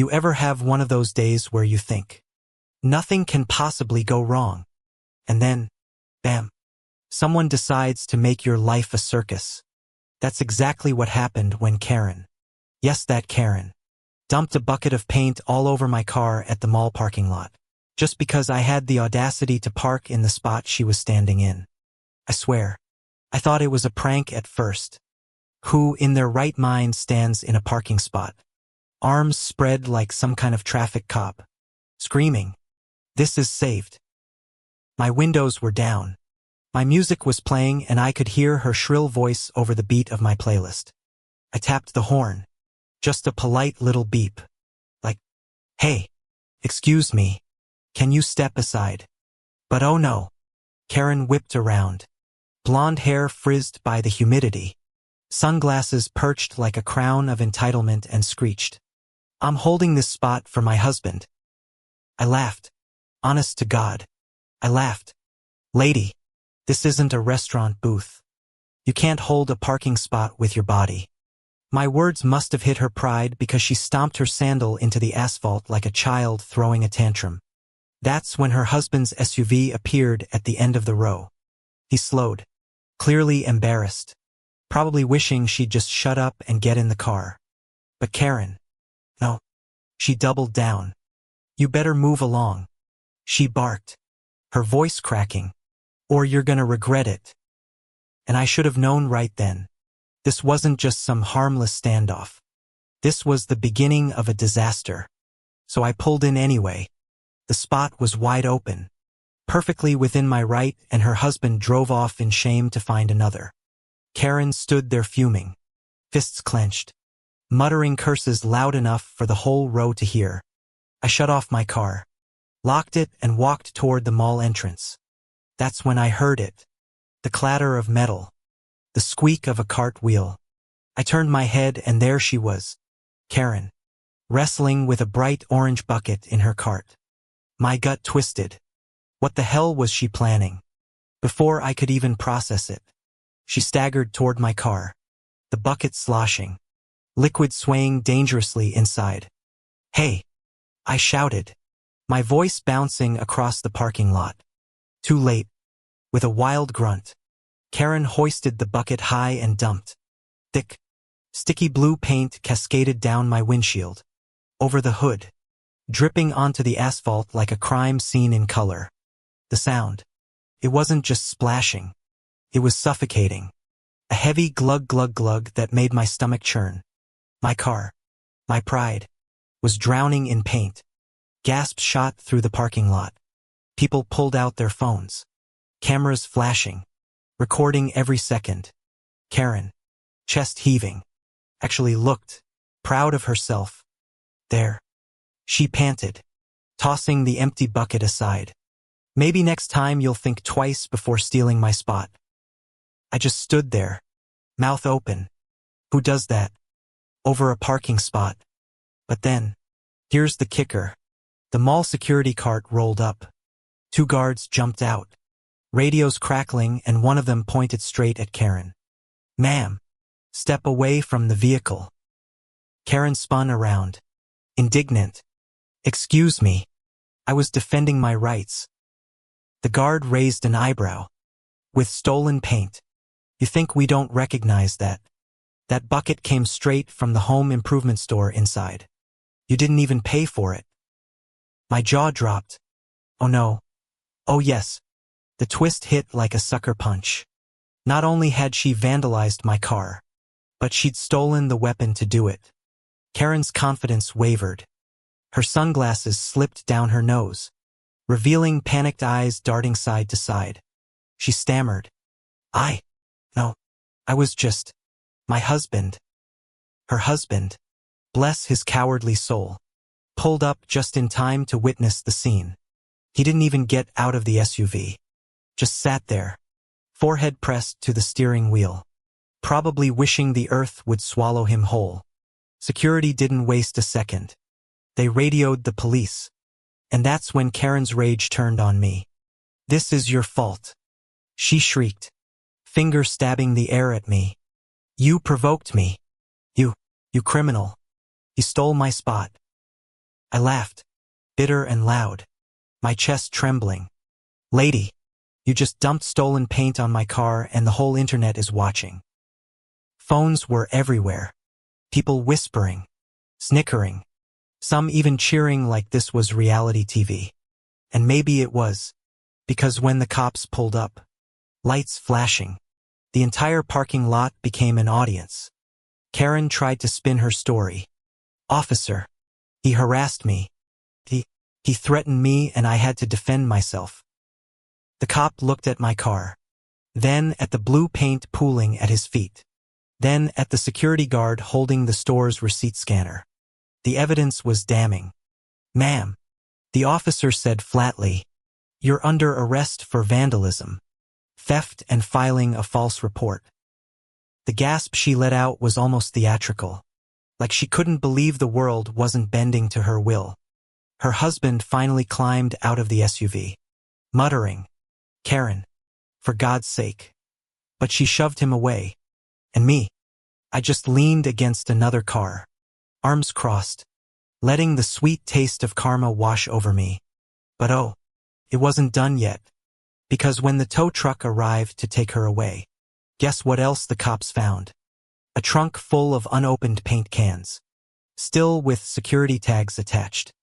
You ever have one of those days where you think, nothing can possibly go wrong? And then, bam, someone decides to make your life a circus. That's exactly what happened when Karen, yes, that Karen, dumped a bucket of paint all over my car at the mall parking lot, just because I had the audacity to park in the spot she was standing in. I swear, I thought it was a prank at first. Who in their right mind stands in a parking spot, arms spread like some kind of traffic cop, screaming, "This is saved"? My windows were down. My music was playing and I could hear her shrill voice over the beat of my playlist. I tapped the horn. Just a polite little beep. Like, "Hey, excuse me, can you step aside?" But oh no. Karen whipped around. Blonde hair frizzed by the humidity. Sunglasses perched like a crown of entitlement and screeched, "I'm holding this spot for my husband." I laughed. Honest to God. I laughed. "Lady, this isn't a restaurant booth. You can't hold a parking spot with your body." My words must have hit her pride because she stomped her sandal into the asphalt like a child throwing a tantrum. That's when her husband's SUV appeared at the end of the row. He slowed, clearly embarrassed, probably wishing she'd just shut up and get in the car. But Karen, no. She doubled down. "You better move along," she barked, her voice cracking, "or you're gonna regret it." And I should have known right then. This wasn't just some harmless standoff. This was the beginning of a disaster. So I pulled in anyway. The spot was wide open, perfectly within my right, and her husband drove off in shame to find another. Karen stood there fuming, fists clenched, muttering curses loud enough for the whole row to hear. I shut off my car, locked it, and walked toward the mall entrance. That's when I heard it. The clatter of metal. The squeak of a cartwheel. I turned my head and there she was, Karen, wrestling with a bright orange bucket in her cart. My gut twisted. What the hell was she planning? Before I could even process it, she staggered toward my car, the bucket sloshing, liquid swaying dangerously inside. "Hey!" I shouted, my voice bouncing across the parking lot. Too late. With a wild grunt, Karen hoisted the bucket high and dumped. Thick, sticky blue paint cascaded down my windshield, over the hood, dripping onto the asphalt like a crime scene in color. The sound. It wasn't just splashing. It was suffocating. A heavy glug glug glug that made my stomach churn. My car, my pride, was drowning in paint. Gasps shot through the parking lot. People pulled out their phones. Cameras flashing, recording every second. Karen, chest heaving, actually looked proud of herself. There. She panted, tossing the empty bucket aside. "Maybe next time you'll think twice before stealing my spot." I just stood there, mouth open. Who does that? Over a parking spot. But then, here's the kicker. The mall security cart rolled up. 2 guards jumped out, radios crackling, and one of them pointed straight at Karen. "Ma'am, step away from the vehicle." Karen spun around, indignant. "Excuse me. I was defending my rights." The guard raised an eyebrow. "With stolen paint. You think we don't recognize that? That bucket came straight from the home improvement store inside. You didn't even pay for it." My jaw dropped. Oh no. Oh yes. The twist hit like a sucker punch. Not only had she vandalized my car, but she'd stolen the weapon to do it. Karen's confidence wavered. Her sunglasses slipped down her nose, revealing panicked eyes darting side to side. She stammered. No, I was just, my husband." Her husband, bless his cowardly soul, pulled up just in time to witness the scene. He didn't even get out of the SUV. Just sat there, forehead pressed to the steering wheel, probably wishing the earth would swallow him whole. Security didn't waste a second. They radioed the police. And that's when Karen's rage turned on me. "This is your fault," she shrieked, finger stabbing the air at me. "You provoked me. You criminal. You stole my spot." I laughed, bitter and loud, my chest trembling. Lady, you just dumped stolen paint on my car and the whole internet is watching. Phones were everywhere. People whispering, snickering, some even cheering like this was reality TV. And maybe it was, because when the cops pulled up, lights flashing, the entire parking lot became an audience. Karen tried to spin her story. Officer, he harassed me. He threatened me and I had to defend myself. The cop looked at my car, then at the blue paint pooling at his feet, then at the security guard holding the store's receipt scanner. The evidence was damning. Ma'am, the officer said flatly, you're under arrest for vandalism, theft and filing a false report. The gasp she let out was almost theatrical, like she couldn't believe the world wasn't bending to her will. Her husband finally climbed out of the SUV, muttering, Karen, for God's sake. But she shoved him away. And me, I just leaned against another car, arms crossed, letting the sweet taste of karma wash over me. But oh, it wasn't done yet. Because when the tow truck arrived to take her away, guess what else the cops found? A trunk full of unopened paint cans, still with security tags attached.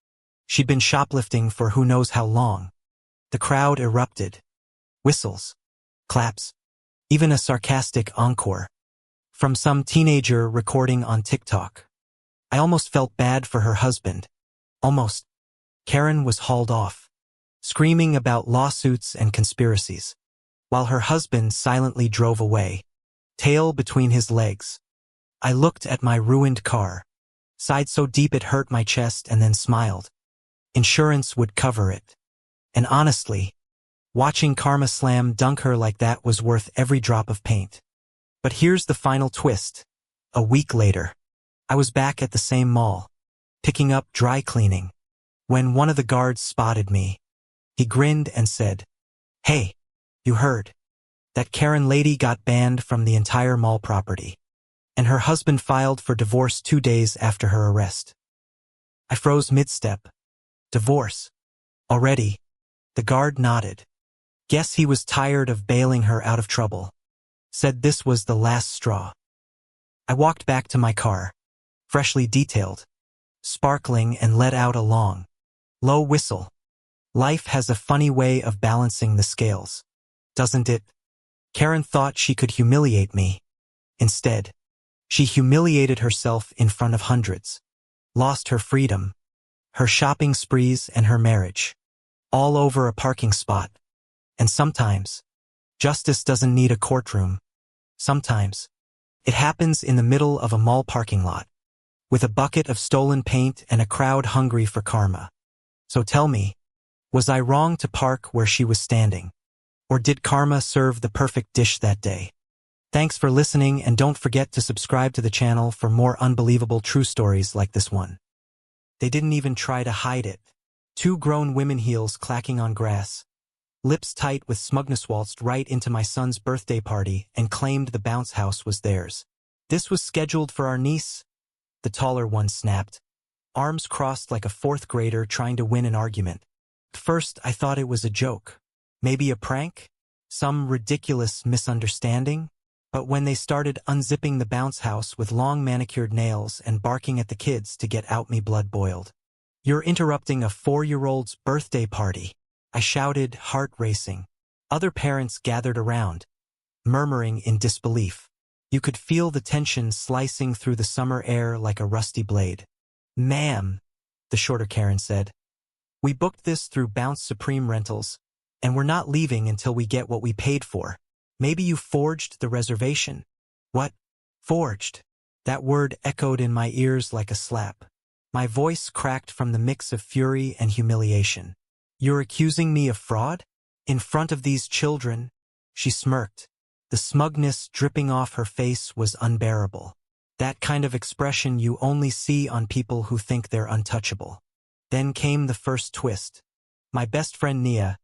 She'd been shoplifting for who knows how long. The crowd erupted. Whistles, claps, even a sarcastic encore from some teenager recording on TikTok. I almost felt bad for her husband. Almost. Karen was hauled off, screaming about lawsuits and conspiracies, while her husband silently drove away, tail between his legs. I looked at my ruined car, sighed so deep it hurt my chest, and then smiled. Insurance would cover it. And honestly, watching karma slam dunk her like that was worth every drop of paint. But here's the final twist. A week later, I was back at the same mall, picking up dry cleaning, when one of the guards spotted me. He grinned and said, Hey, you heard? That Karen lady got banned from the entire mall property, and her husband filed for divorce 2 days after her arrest. I froze mid-step. Divorce? Already? The guard nodded. Guess he was tired of bailing her out of trouble. Said this was the last straw. I walked back to my car, freshly detailed, sparkling, and let out a long, low whistle. Life has a funny way of balancing the scales, doesn't it? Karen thought she could humiliate me. Instead, she humiliated herself in front of hundreds, lost her freedom, her shopping sprees, and her marriage, all over a parking spot. And sometimes, justice doesn't need a courtroom. Sometimes, it happens in the middle of a mall parking lot, with a bucket of stolen paint and a crowd hungry for karma. So tell me, was I wrong to park where she was standing? Or did karma serve the perfect dish that day? Thanks for listening, and don't forget to subscribe to the channel for more unbelievable true stories like this one. They didn't even try to hide it. 2 grown women, heels clacking on grass, lips tight with smugness, waltzed right into my son's birthday party and claimed the bounce house was theirs. This was scheduled for our niece, the taller one snapped, arms crossed like a 4th grader trying to win an argument. At first, I thought it was a joke. Maybe a prank? Some ridiculous misunderstanding? But when they started unzipping the bounce house with long manicured nails and barking at the kids to get out, me blood boiled. You're interrupting a 4-year-old's birthday party, I shouted, heart racing. Other parents gathered around, murmuring in disbelief. You could feel the tension slicing through the summer air like a rusty blade. Ma'am, the shorter Karen said, we booked this through Bounce Supreme Rentals, and we're not leaving until we get what we paid for. Maybe you forged the reservation. What? Forged? That word echoed in my ears like a slap. My voice cracked from the mix of fury and humiliation. You're accusing me of fraud? In front of these children? She smirked. The smugness dripping off her face was unbearable. That kind of expression you only see on people who think they're untouchable. Then came the first twist. My best friend Nia,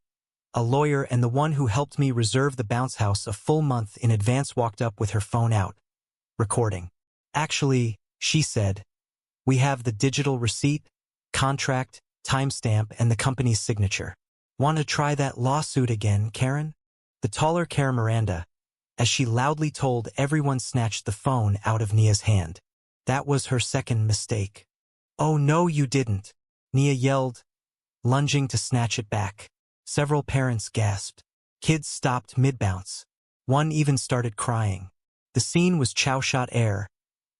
a lawyer and the one who helped me reserve the bounce house a full month in advance, walked up with her phone out, recording. Actually, she said, we have the digital receipt, contract, timestamp, and the company's signature. Want to try that lawsuit again, Karen? The taller Karen Miranda, as she loudly told everyone, snatched the phone out of Nia's hand. That was her second mistake. Oh no, you didn't, Nia yelled, lunging to snatch it back. Several parents gasped. Kids stopped mid-bounce. One even started crying. The scene was chow-shot air,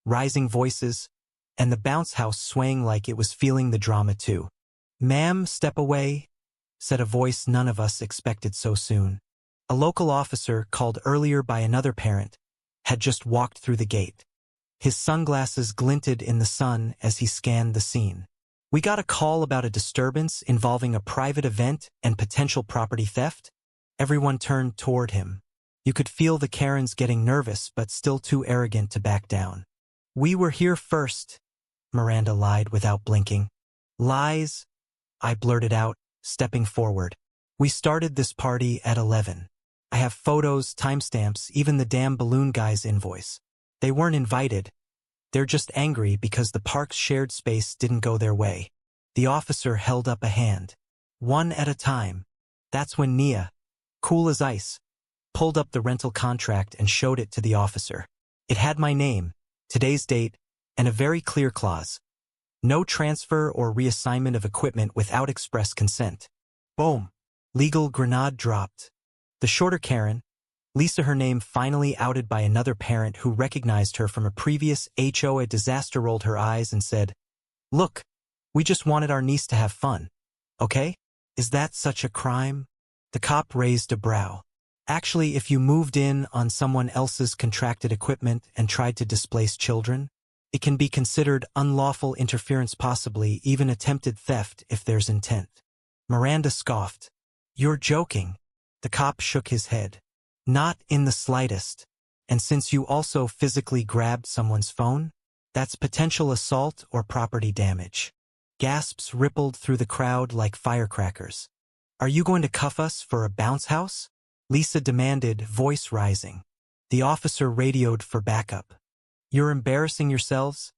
rising voices, and the bounce house swaying like it was feeling the drama too. "Ma'am, step away," said a voice none of us expected so soon. A local officer, called earlier by another parent, had just walked through the gate. His sunglasses glinted in the sun as he scanned the scene. "We got a call about a disturbance involving a private event and potential property theft." Everyone turned toward him. You could feel the Karens getting nervous but still too arrogant to back down. "We were here first," Miranda lied without blinking. "Lies," I blurted out, stepping forward. "We started this party at 11. I have photos, timestamps, even the damn balloon guy's invoice. They weren't invited. They're just angry because the park's shared space didn't go their way." The officer held up a hand. "One at a time." That's when Nia, cool as ice, pulled up the rental contract and showed it to the officer. It had my name, today's date, and a very clear clause. No transfer or reassignment of equipment without express consent. Boom. Legal grenade dropped. The shorter Karen, Lisa, her name finally outed by another parent who recognized her from a previous HOA disaster, rolled her eyes and said, "Look, we just wanted our niece to have fun. Okay? Is that such a crime?" The cop raised a brow. "Actually, if you moved in on someone else's contracted equipment and tried to displace children, it can be considered unlawful interference, possibly even attempted theft if there's intent." Miranda scoffed. "You're joking." The cop shook his head. "Not in the slightest. And since you also physically grabbed someone's phone, that's potential assault or property damage." Gasps rippled through the crowd like firecrackers. "Are you going to cuff us for a bounce house?" Lisa demanded, voice rising. The officer radioed for backup. "You're embarrassing yourselves,"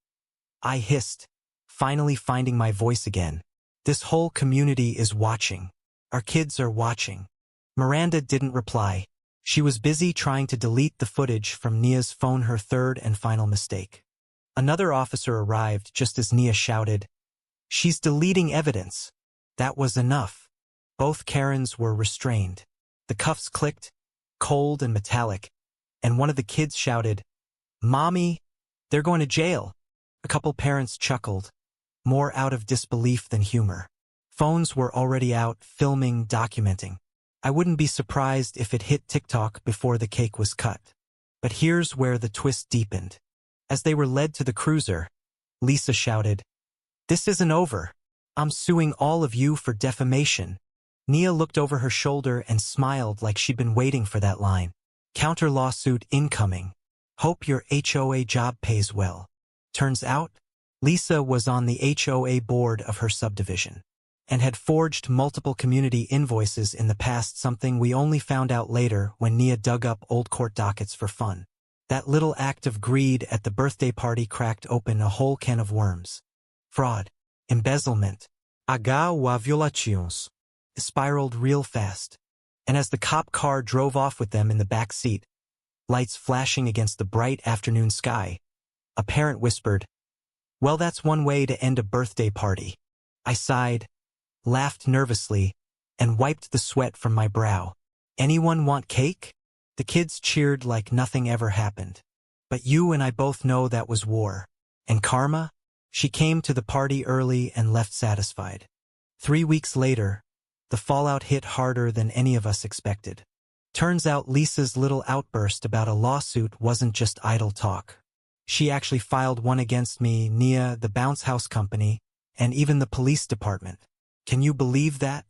I hissed, finally finding my voice again. "This whole community is watching. Our kids are watching." Miranda didn't reply. She was busy trying to delete the footage from Nia's phone, her third and final mistake. Another officer arrived just as Nia shouted, "She's deleting evidence." That was enough. Both Karens were restrained. The cuffs clicked, cold and metallic, and one of the kids shouted, "Mommy, they're going to jail." A couple parents chuckled, more out of disbelief than humor. Phones were already out, filming, documenting. I wouldn't be surprised if it hit TikTok before the cake was cut. But here's where the twist deepened. As they were led to the cruiser, Lisa shouted, "This isn't over. I'm suing all of you for defamation." Nia looked over her shoulder and smiled like she'd been waiting for that line. "Counter lawsuit incoming. Hope your HOA job pays well." Turns out, Lisa was on the HOA board of her subdivision and had forged multiple community invoices in the past, something we only found out later when Nia dug up old court dockets for fun. That little act of greed at the birthday party cracked open a whole can of worms. Fraud, embezzlement, HOA violations. It spiraled real fast. And as the cop car drove off with them in the back seat, lights flashing against the bright afternoon sky, a parent whispered, "Well, that's one way to end a birthday party." I sighed, laughed nervously, and wiped the sweat from my brow. "Anyone want cake?" The kids cheered like nothing ever happened. "But you and I both know that was war. And karma?" She came to the party early and left satisfied. 3 weeks later, the fallout hit harder than any of us expected. Turns out Lisa's little outburst about a lawsuit wasn't just idle talk. She actually filed one against me, Nia, the bounce house company, and even the police department. Can you believe that?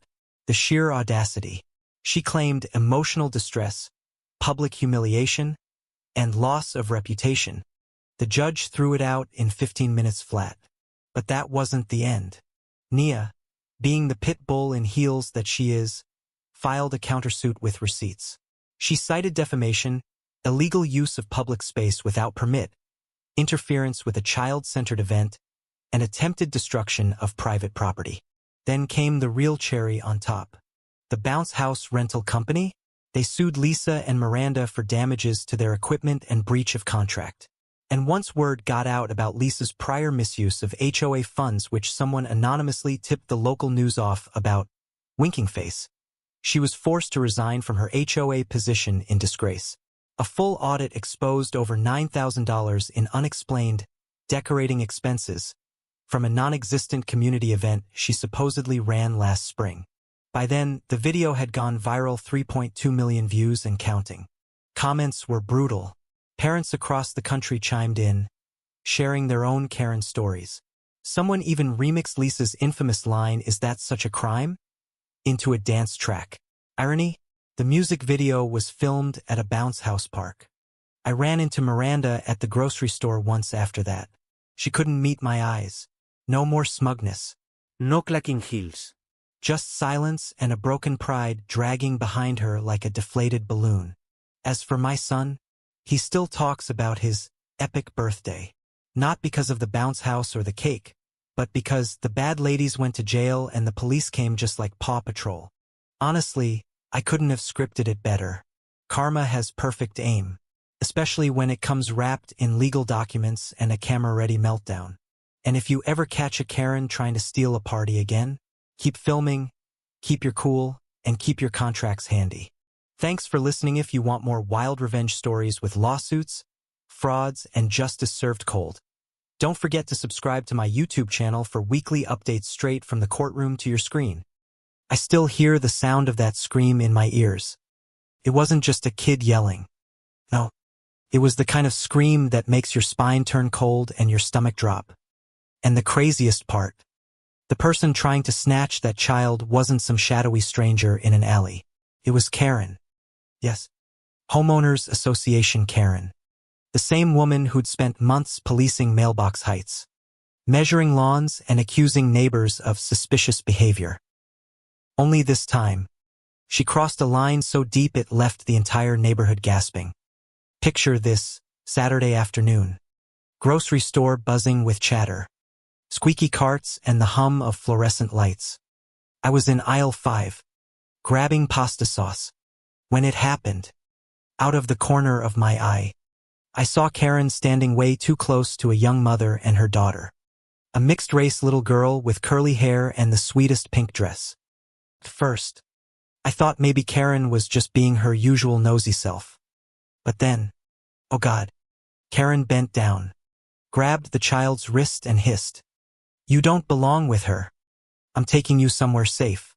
The sheer audacity. She claimed emotional distress, public humiliation, and loss of reputation. The judge threw it out in 15 minutes flat. But that wasn't the end. Nia, being the pit bull in heels that she is, filed a countersuit with receipts. She cited defamation, illegal use of public space without permit, interference with a child-centered event, and attempted destruction of private property. Then came the real cherry on top. The bounce house rental company? They sued Lisa and Miranda for damages to their equipment and breach of contract. And once word got out about Lisa's prior misuse of HOA funds, which someone anonymously tipped the local news off about, winking face, she was forced to resign from her HOA position in disgrace. A full audit exposed over $9,000 in unexplained, decorating expenses from a non-existent community event she supposedly ran last spring. By then, the video had gone viral, 3.2 million views and counting. Comments were brutal. Parents across the country chimed in, sharing their own Karen stories. Someone even remixed Lisa's infamous line, "Is that such a crime?" into a dance track. Irony? The music video was filmed at a bounce house park. I ran into Miranda at the grocery store once after that. She couldn't meet my eyes. No more smugness. No clacking heels. Just silence and a broken pride dragging behind her like a deflated balloon. As for my son, he still talks about his epic birthday. Not because of the bounce house or the cake, but because the bad ladies went to jail and the police came just like Paw Patrol. Honestly, I couldn't have scripted it better. Karma has perfect aim, especially when it comes wrapped in legal documents and a camera-ready meltdown. And if you ever catch a Karen trying to steal a party again, keep filming, keep your cool, and keep your contracts handy. Thanks for listening. If you want more wild revenge stories with lawsuits, frauds, and justice served cold, don't forget to subscribe to my YouTube channel for weekly updates straight from the courtroom to your screen. I still hear the sound of that scream in my ears. It wasn't just a kid yelling. No, it was the kind of scream that makes your spine turn cold and your stomach drop. And the craziest part, the person trying to snatch that child wasn't some shadowy stranger in an alley. It was Karen. Yes, Homeowners Association Karen. The same woman who'd spent months policing mailbox heights, measuring lawns and accusing neighbors of suspicious behavior. Only this time, she crossed a line so deep it left the entire neighborhood gasping. Picture this Saturday afternoon. Grocery store buzzing with chatter, squeaky carts and the hum of fluorescent lights. I was in aisle 5, grabbing pasta sauce. When it happened, out of the corner of my eye, I saw Karen standing way too close to a young mother and her daughter. A mixed-race little girl with curly hair and the sweetest pink dress. At first, I thought maybe Karen was just being her usual nosy self. But then, oh God, Karen bent down, grabbed the child's wrist and hissed, "You don't belong with her. I'm taking you somewhere safe."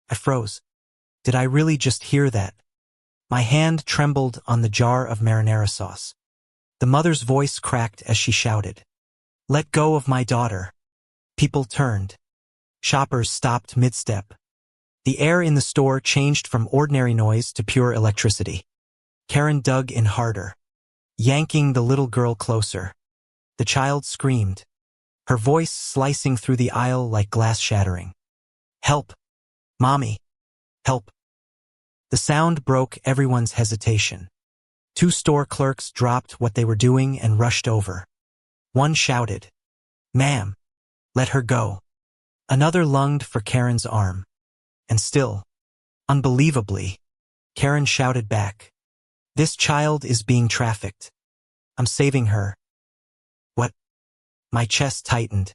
I froze. Did I really just hear that? My hand trembled on the jar of marinara sauce. The mother's voice cracked as she shouted, "Let go of my daughter." People turned. Shoppers stopped mid-step. The air in the store changed from ordinary noise to pure electricity. Karen dug in harder, yanking the little girl closer. The child screamed, her voice slicing through the aisle like glass shattering. "Help! Mommy! Help!" The sound broke everyone's hesitation. 2 store clerks dropped what they were doing and rushed over. One shouted, "Ma'am, let her go." Another lunged for Karen's arm. And still, unbelievably, Karen shouted back, "This child is being trafficked. I'm saving her." What? My chest tightened.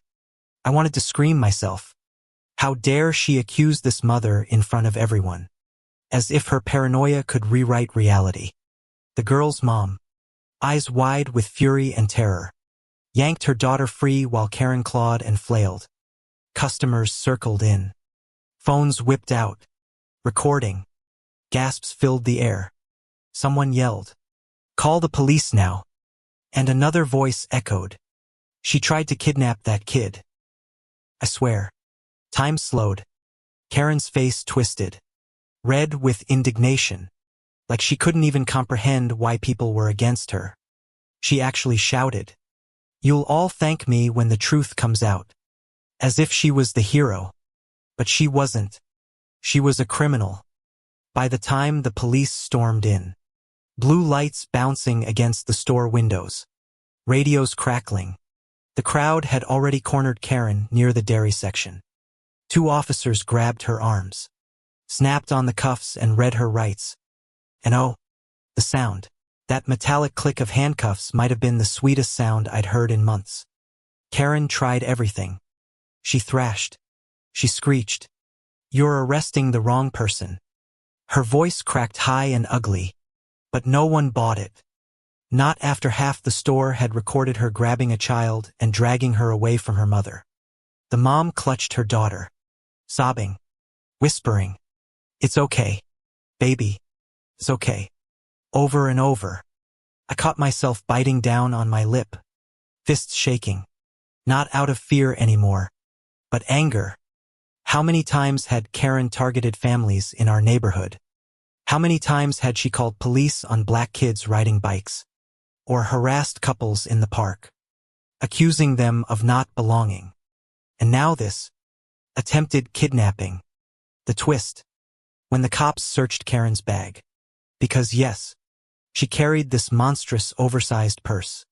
I wanted to scream myself. How dare she accuse this mother in front of everyone? As if her paranoia could rewrite reality. The girl's mom, eyes wide with fury and terror, yanked her daughter free while Karen clawed and flailed. Customers circled in. Phones whipped out, recording. Gasps filled the air. Someone yelled, "Call the police now." And another voice echoed, "She tried to kidnap that kid." I swear. Time slowed. Karen's face twisted, red with indignation, like she couldn't even comprehend why people were against her. She actually shouted, "You'll all thank me when the truth comes out." As if she was the hero. But she wasn't. She was a criminal. By the time the police stormed in, blue lights bouncing against the store windows, radios crackling, The crowd had already cornered Karen near the dairy section. 2 officers grabbed her arms, snapped on the cuffs and read her rights. And oh, the sound. That metallic click of handcuffs might have been the sweetest sound I'd heard in months. Karen tried everything. She thrashed. She screeched. "You're arresting the wrong person." Her voice cracked high and ugly, but no one bought it. Not after half the store had recorded her grabbing a child and dragging her away from her mother. The mom clutched her daughter, sobbing, whispering, "It's okay, baby, it's okay," over and over. I caught myself biting down on my lip, fists shaking, not out of fear anymore, but anger. How many times had Karen targeted families in our neighborhood? How many times had she called police on black kids riding bikes, or harassed couples in the park, accusing them of not belonging? And now this attempted kidnapping. The twist, when the cops searched Karen's bag. Because yes, she carried this monstrous oversized purse.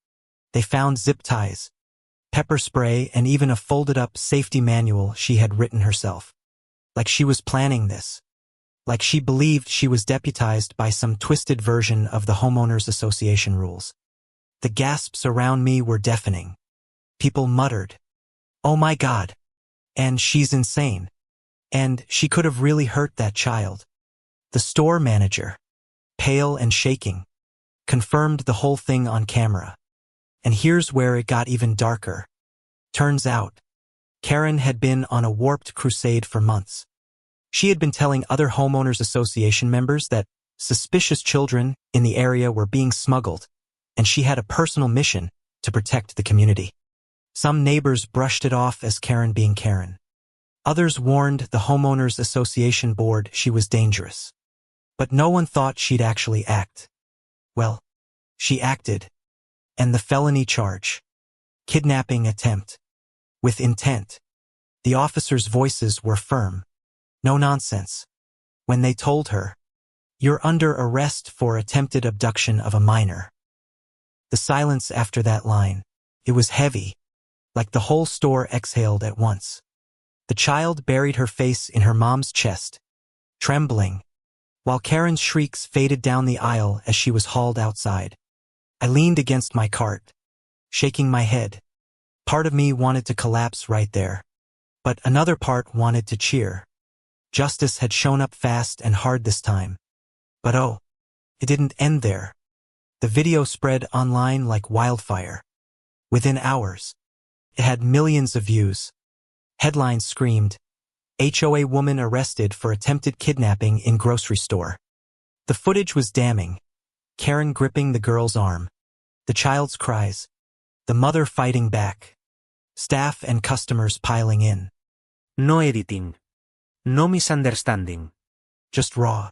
They found zip ties, pepper spray, and even a folded-up safety manual she had written herself. Like she was planning this. Like she believed she was deputized by some twisted version of the Homeowners Association rules. The gasps around me were deafening. People muttered, "Oh my God. And she's insane. And she could have really hurt that child." The store manager, pale and shaking, confirmed the whole thing on camera. And here's where it got even darker. Turns out, Karen had been on a warped crusade for months. She had been telling other Homeowners Association members that suspicious children in the area were being smuggled, and she had a personal mission to protect the community. Some neighbors brushed it off as Karen being Karen. Others warned the Homeowners Association board she was dangerous. But no one thought she'd actually act. Well, she acted. And the felony charge, kidnapping attempt, with intent. The officers' voices were firm. No nonsense. When they told her, "You're under arrest for attempted abduction of a minor." The silence after that line, it was heavy, like the whole store exhaled at once. The child buried her face in her mom's chest, trembling, while Karen's shrieks faded down the aisle as she was hauled outside. I leaned against my cart, shaking my head. Part of me wanted to collapse right there, but another part wanted to cheer. Justice had shown up fast and hard this time. But oh, it didn't end there. The video spread online like wildfire. Within hours, it had millions of views. Headlines screamed, "HOA woman arrested for attempted kidnapping in grocery store." The footage was damning. Karen gripping the girl's arm, the child's cries, the mother fighting back, staff and customers piling in. No editing. No misunderstanding. Just raw,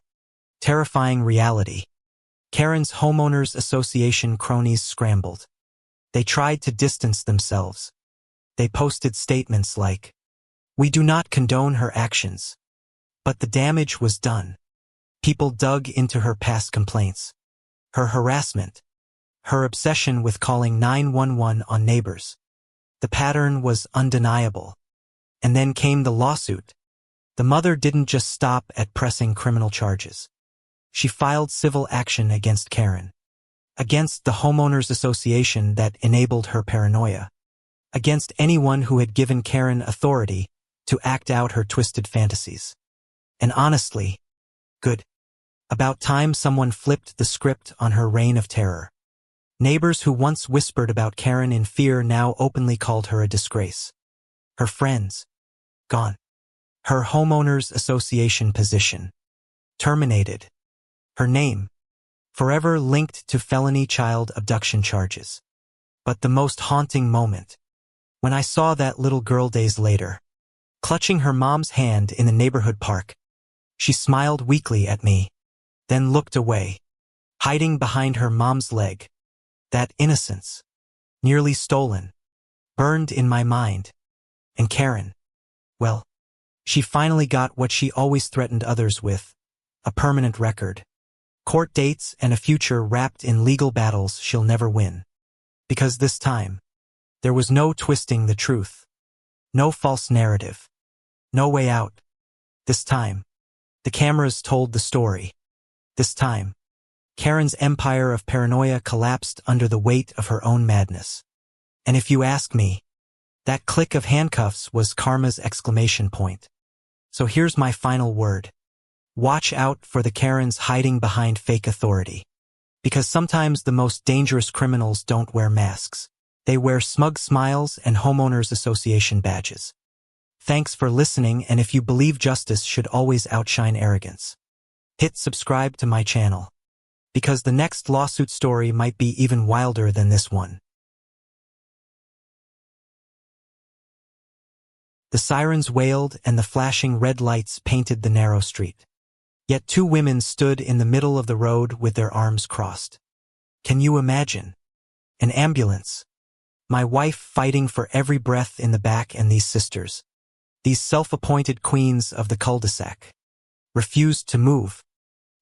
terrifying reality. Karen's Homeowners Association cronies scrambled. They tried to distance themselves. They posted statements like, "We do not condone her actions." But the damage was done. People dug into her past complaints, her harassment, her obsession with calling 911 on neighbors. The pattern was undeniable. And then came the lawsuit. The mother didn't just stop at pressing criminal charges. She filed civil action against Karen, against the Homeowners Association that enabled her paranoia, against anyone who had given Karen authority to act out her twisted fantasies. And honestly, good. About time someone flipped the script on her reign of terror. Neighbors who once whispered about Karen in fear now openly called her a disgrace. Her friends, gone. Her Homeowners Association position, terminated. Her name, forever linked to felony child abduction charges. But the most haunting moment, when I saw that little girl days later, clutching her mom's hand in the neighborhood park. She smiled weakly at me, then looked away, hiding behind her mom's leg. That innocence, nearly stolen, burned in my mind. And Karen, well, she finally got what she always threatened others with, a permanent record, court dates, and a future wrapped in legal battles she'll never win. Because this time, There was no twisting the truth. No false narrative. No way out. This time, the cameras told the story. This time, Karen's empire of paranoia collapsed under the weight of her own madness. And if you ask me, that click of handcuffs was karma's exclamation point. So here's my final word. Watch out for the Karens hiding behind fake authority. Because sometimes the most dangerous criminals don't wear masks. They wear smug smiles and homeowners association badges. Thanks for listening, and if you believe justice should always outshine arrogance, hit subscribe to my channel. Because the next lawsuit story might be even wilder than this one. The sirens wailed and the flashing red lights painted the narrow street. Yet two women stood in the middle of the road with their arms crossed. Can you imagine? An ambulance. My wife fighting for every breath in the back, and these sisters, these self-appointed queens of the cul-de-sac, refused to move.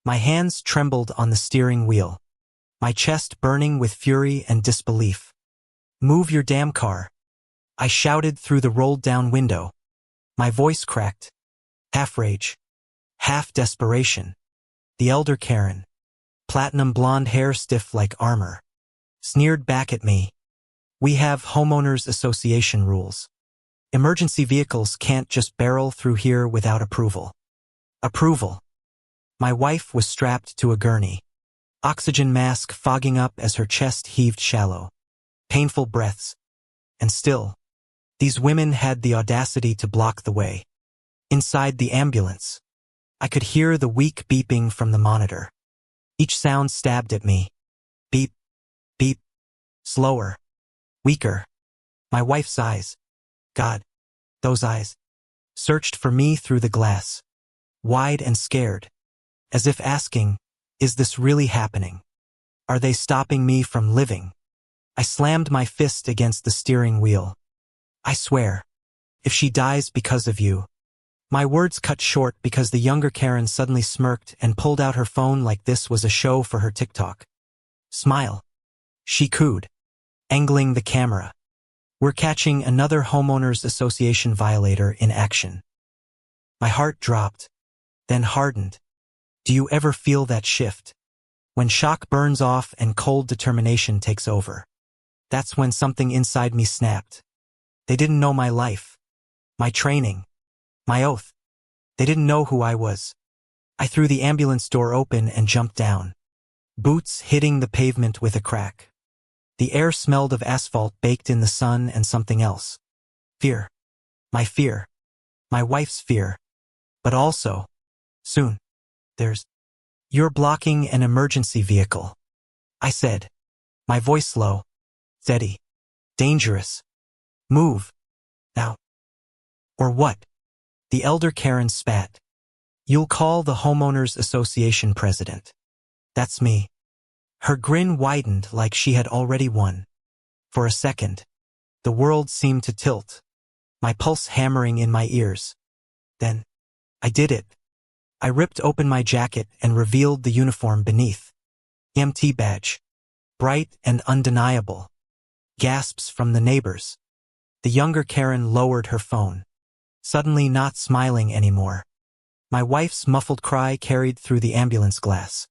My hands trembled on the steering wheel, my chest burning with fury and disbelief. Move your damn car, I shouted through the rolled-down window. My voice cracked, half rage, half desperation. The elder Karen, platinum blonde hair stiff like armor, sneered back at me. We have homeowners association rules. Emergency vehicles can't just barrel through here without approval. Approval. My wife was strapped to a gurney, oxygen mask fogging up as her chest heaved shallow. Painful breaths. And still, these women had the audacity to block the way. Inside the ambulance, I could hear the weak beeping from the monitor. Each sound stabbed at me. Beep, beep, slower, weaker. My wife's eyes, God, those eyes, searched for me through the glass, wide and scared, as if asking, is this really happening? Are they stopping me from living? I slammed my fist against the steering wheel. I swear, if she dies because of you. My words cut short because the younger Karen suddenly smirked and pulled out her phone like this was a show for her TikTok. Smile. She cooed, angling the camera. We're catching another homeowners association violator in action. My heart dropped, then hardened. Do you ever feel that shift? When shock burns off and cold determination takes over. That's when something inside me snapped. They didn't know my life, my training, my oath. They didn't know who I was. I threw the ambulance door open and jumped down, boots hitting the pavement with a crack. The air smelled of asphalt baked in the sun and something else. Fear. My fear. My wife's fear. But also, soon, you're blocking an emergency vehicle. I said, my voice low, steady, dangerous. Move. Now. Or what? The elder Karen spat. You'll call the homeowners association president. That's me. Her grin widened like she had already won. For a second, the world seemed to tilt, my pulse hammering in my ears. Then, I did it. I ripped open my jacket and revealed the uniform beneath. EMT badge. Bright and undeniable. Gasps from the neighbors. The younger Karen lowered her phone, suddenly not smiling anymore. My wife's muffled cry carried through the ambulance glass.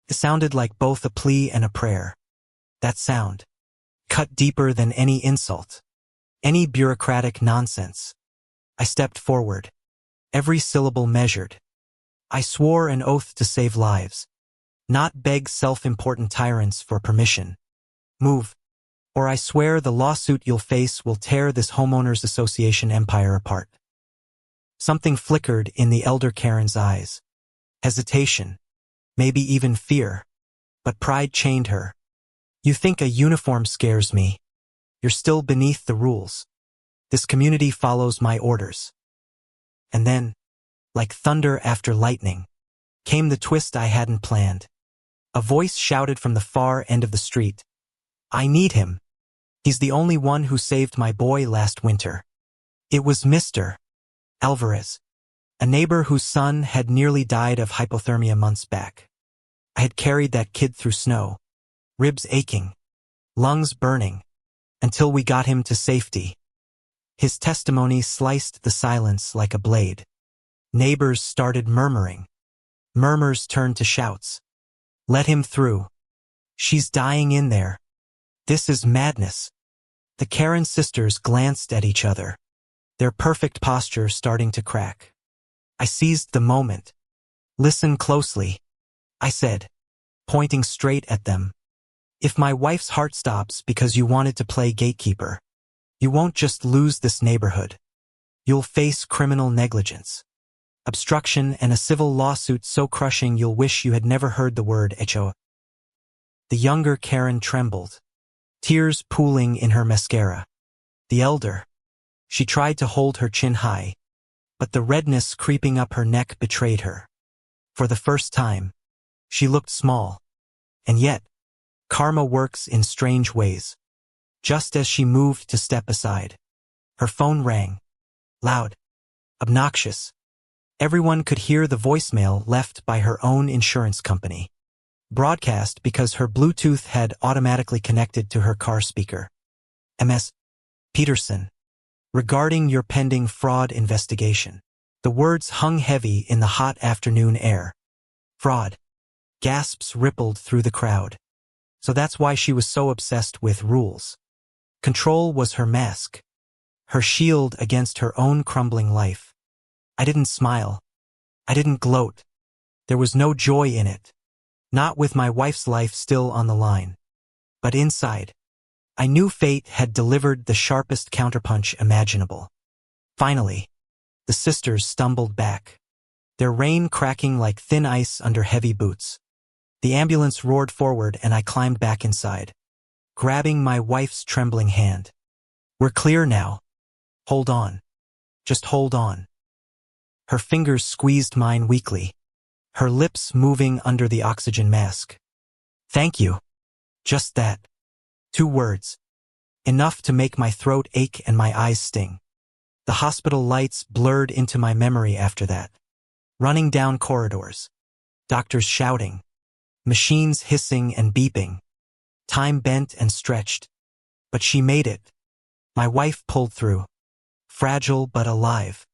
It sounded like both a plea and a prayer. That sound cut deeper than any insult, any bureaucratic nonsense. I stepped forward, every syllable measured. I swore an oath to save lives, not beg self-important tyrants for permission. Move, or I swear the lawsuit you'll face will tear this homeowners association empire apart. Something flickered in the elder Karen's eyes. Hesitation, maybe even fear, but pride chained her. You think a uniform scares me? You're still beneath the rules. This community follows my orders. And then, like thunder after lightning, came the twist I hadn't planned. A voice shouted from the far end of the street. I need him. He's the only one who saved my boy last winter. It was Mr. Alvarez, a neighbor whose son had nearly died of hypothermia months back. I had carried that kid through snow, ribs aching, lungs burning, until we got him to safety. His testimony sliced the silence like a blade. Neighbors started murmuring. Murmurs turned to shouts. Let him through. She's dying in there. This is madness. The Karen sisters glanced at each other, their perfect posture starting to crack. I seized the moment. Listen closely, I said, pointing straight at them. If my wife's heart stops because you wanted to play gatekeeper, you won't just lose this neighborhood. You'll face criminal negligence, obstruction, and a civil lawsuit so crushing you'll wish you had never heard the word HOA. The younger Karen trembled, tears pooling in her mascara. The elder, she tried to hold her chin high, but the redness creeping up her neck betrayed her. For the first time, she looked small. And yet, karma works in strange ways. Just as she moved to step aside, her phone rang. Loud. Obnoxious. Everyone could hear the voicemail left by her own insurance company. Broadcast because her Bluetooth had automatically connected to her car speaker. MS. Peterson. Regarding your pending fraud investigation. The words hung heavy in the hot afternoon air. Fraud. Gasps rippled through the crowd. So that's why she was so obsessed with rules. Control was her mask, her shield against her own crumbling life. I didn't smile. I didn't gloat. There was no joy in it. Not with my wife's life still on the line. But inside, I knew fate had delivered the sharpest counterpunch imaginable. Finally, the sisters stumbled back, their rein cracking like thin ice under heavy boots. The ambulance roared forward and I climbed back inside, grabbing my wife's trembling hand. We're clear now. Hold on. Just hold on. Her fingers squeezed mine weakly, her lips moving under the oxygen mask. Thank you. Just that. 2 words. Enough to make my throat ache and my eyes sting. The hospital lights blurred into my memory after that. Running down corridors. Doctors shouting. Machines hissing and beeping. Time bent and stretched. But she made it. My wife pulled through. Fragile but alive.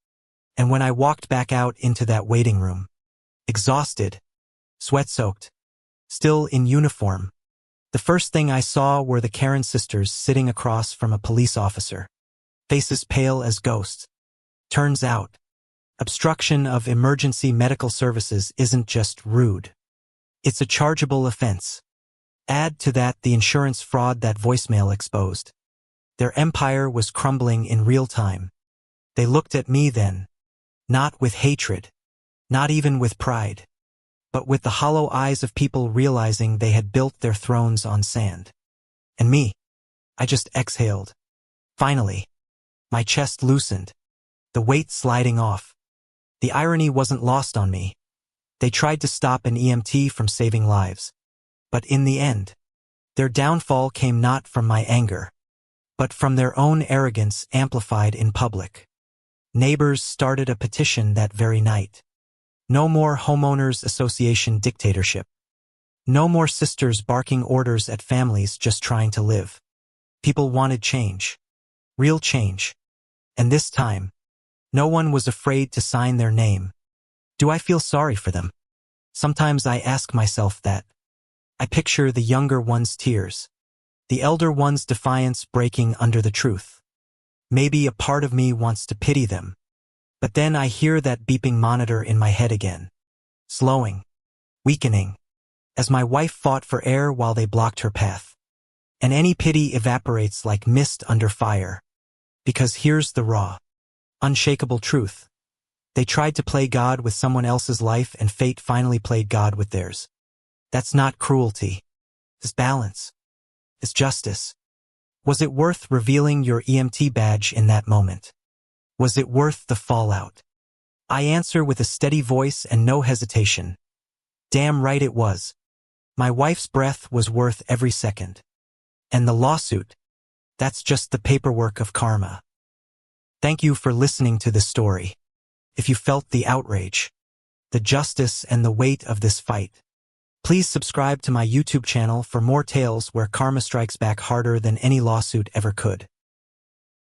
And when I walked back out into that waiting room, exhausted, sweat-soaked, still in uniform, the first thing I saw were the Karen sisters sitting across from a police officer, faces pale as ghosts. Turns out, obstruction of emergency medical services isn't just rude. It's a chargeable offense. Add to that the insurance fraud that voicemail exposed. Their empire was crumbling in real time. They looked at me then, not with hatred, not even with pride, but with the hollow eyes of people realizing they had built their thrones on sand. And me, I just exhaled. Finally, my chest loosened, the weight sliding off. The irony wasn't lost on me. They tried to stop an EMT from saving lives. But in the end, their downfall came not from my anger, but from their own arrogance amplified in public. Neighbors started a petition that very night. No more homeowners association dictatorship. No more sisters barking orders at families just trying to live. People wanted change. Real change. And this time, no one was afraid to sign their name. Do I feel sorry for them? Sometimes I ask myself that. I picture the younger one's tears, the elder one's defiance breaking under the truth. Maybe a part of me wants to pity them. But then I hear that beeping monitor in my head again. Slowing. Weakening. As my wife fought for air while they blocked her path. And any pity evaporates like mist under fire. Because here's the raw, unshakable truth. They tried to play God with someone else's life and fate finally played God with theirs. That's not cruelty. It's balance. It's justice. Was it worth revealing your EMT badge in that moment? Was it worth the fallout? I answer with a steady voice and no hesitation. Damn right it was. My wife's breath was worth every second. And the lawsuit, that's just the paperwork of karma. Thank you for listening to this story. If you felt the outrage, the justice and the weight of this fight, Please subscribe to my YouTube channel for more tales where karma strikes back harder than any lawsuit ever could.